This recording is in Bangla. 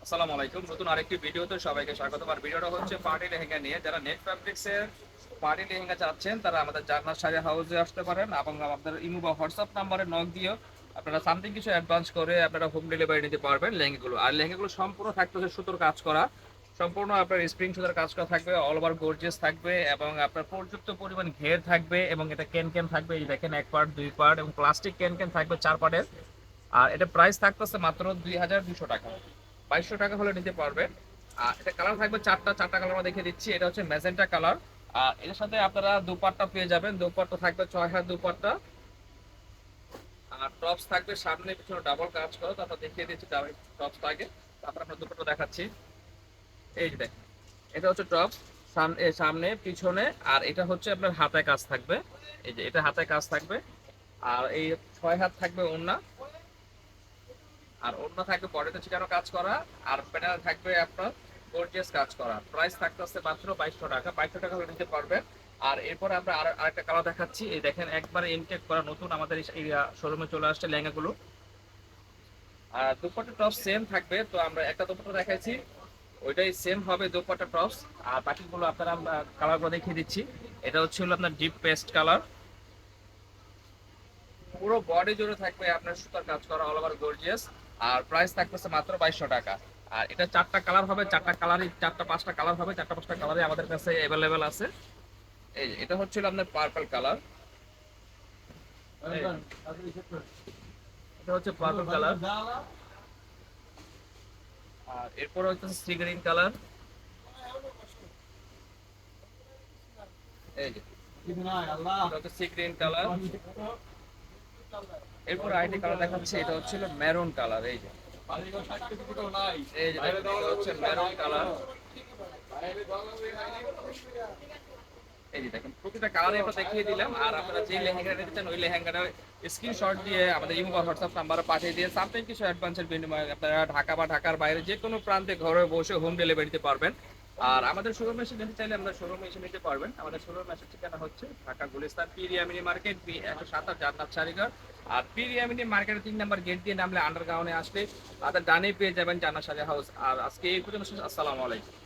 আসসালামু আলাইকুম। নতুন আরেকটি ভিডিওতে সবাইকে স্বাগতম। আর ভিডিওটা হচ্ছে পার্টি লেহেঙ্গা নিয়ে। যারা নেট ফ্যাব্রিক্সের পার্টি লেহেঙ্গা চাচ্ছেন তারা আমাদের জান্নাত শাড়ি হাউসে আসতে পারেন এবং আপনাদের ইমো বা হোয়াটসঅ্যাপ নাম্বারে নক দিয়েও আপনারা সামথিং কিছু অ্যাডভান্স করে আপনারা হোম ডেলিভারি নিতে পারবেন লেহেঙ্গাগুলো। আর লেহেঙ্গাগুলো সম্পূর্ণ থাকতে হচ্ছে সুতোর কাজ করা, সম্পূর্ণ আপনার স্প্রিং সুতার কাজ করা থাকবে, অল ওভার গর্জিয়াস থাকবে এবং আপনার পর্যাপ্ত পরিমাণ ঘের থাকবে এবং এটা ক্যান ক্যান থাকবে। এই দেখেন, এক পার্ট, দুই পার্ট এবং প্লাস্টিক ক্যান ক্যান থাকবে চার পার্টের। আর এটা প্রাইস থাকতেছে মাত্র 2200 টাকা। 2200 টাকা হলে নিতে পারবেন। আর এটা কালার থাকবে চারটা চারটা কালার আমরা দেখে দিচ্ছি। এটা হচ্ছে ম্যাজেন্টা কালার। আর এর সাথে আপনারা দুপাট্টা পেয়ে যাবেন। দুপাট্টা থাকবে 6 হাত দুপাট্টা। আর টপস থাকবে সামনে পিছনে ডাবল কাজ করো, তারপর দেখিয়ে দিচ্ছি টপসটা আগে, তারপর আপনার দুপাট্টা দেখাচ্ছি। এই যে দেখেন, এটা হচ্ছে টপস, সামনে পিছনে। আর এটা হচ্ছে আপনার হাতায় কাজ থাকবে। এই যে এটা হাতায় কাজ থাকবে। আর এই 6 হাত থাকবে ওড়না। আর অন্য থাকবে বডিতে চিকানো কাজ করা। আর প্যানেল থাকবে আপনার গর্জিয়াস কাজ করা। প্রাইস থাকতেছে মাত্র 2200 টাকা। 2200 টাকা হলে নিতে পারবেন। আর এরপর আমরা আরেকটা কালার দেখাচ্ছি। এই দেখেন, একবারে ইনটেক করা নতুন আমাদের এই শোরুমে চলে আসছে লেহেঙ্গাগুলো। আর দুপাট্টা টপ সেম থাকবে। তো আমরা একটা দুপাট্টা দেখাইছি, ওইটাই সেম হবে দুপাট্টা টপস। আর বাকিগুলো আপনারা আমরা কালারগুলো দেখিয়ে দিচ্ছি। এটা হচ্ছে হলো আপনার ডিপ পেস্ট কালার। পুরো বডি জুড়ে থাকবে আপনার সুতার কাজ করা, অল ওভার গর্জিয়াস। আর প্রাইস থাকতেছে মাত্র 2200 টাকা। আর এটা চারটা কালার হবে, চারটা কালারই, চারটা পাঁচটা কালার হবে, চারটা পাঁচটা কালারই আমাদের কাছে অ্যাভেলেবেল আছে। এই যে এটা হচ্ছিল আপনার পার্পল কালার। এটা হচ্ছে পার্পল কালার। আর এরপর হচ্ছে সি গ্রিন কালার। এই যে এটা হচ্ছে সি গ্রিন কালার। এরপর আইডি কালার দেখাচ্ছে, এটা হচ্ছিল মেরুন কালার। এই যে এই যে দেখেন, এটা হচ্ছে মেরুন কালার। এই যে দেখেন, প্রতিটা কালারে আমরা দেখিয়ে দিলাম। আর আপনারা যে লেহেঙ্গাটা নিতে চান ওই লেহেঙ্গাটার স্ক্রিনশট দিয়ে আমাদের ইমো বা হোয়াটসঅ্যাপ নাম্বারে পাঠিয়ে দিয়ে সামথিং কিছু অ্যাডভান্সের বিনিময়ে আপনারা ঢাকা বা ঢাকার বাইরে যে কোনো প্রান্তে ঘরে বসে হোম ডেলিভারি দিতে পারবেন। আর আমাদের শোরুমে এসে নিতে চাইলে আমরা শোরুমে এসে নিতে পারবেন। আমাদের শোরুম আসার ঠিকানা হচ্ছে ঢাকা গুলিস্তান পিরিয়ামিনি মার্কেট, B 107 জান্নাত শাড়িঘর। আর পিরিয়ামিনি মার্কেটের 3 নম্বর গেট দিয়ে নামলে আন্ডারগ্রাউন্ডে আসলে তাদের ডানে পেয়ে যাবেন জান্নাত শাড়ি হাউস। আর আজকে এই পর্যন্ত। আসসালামু আলাইকুম।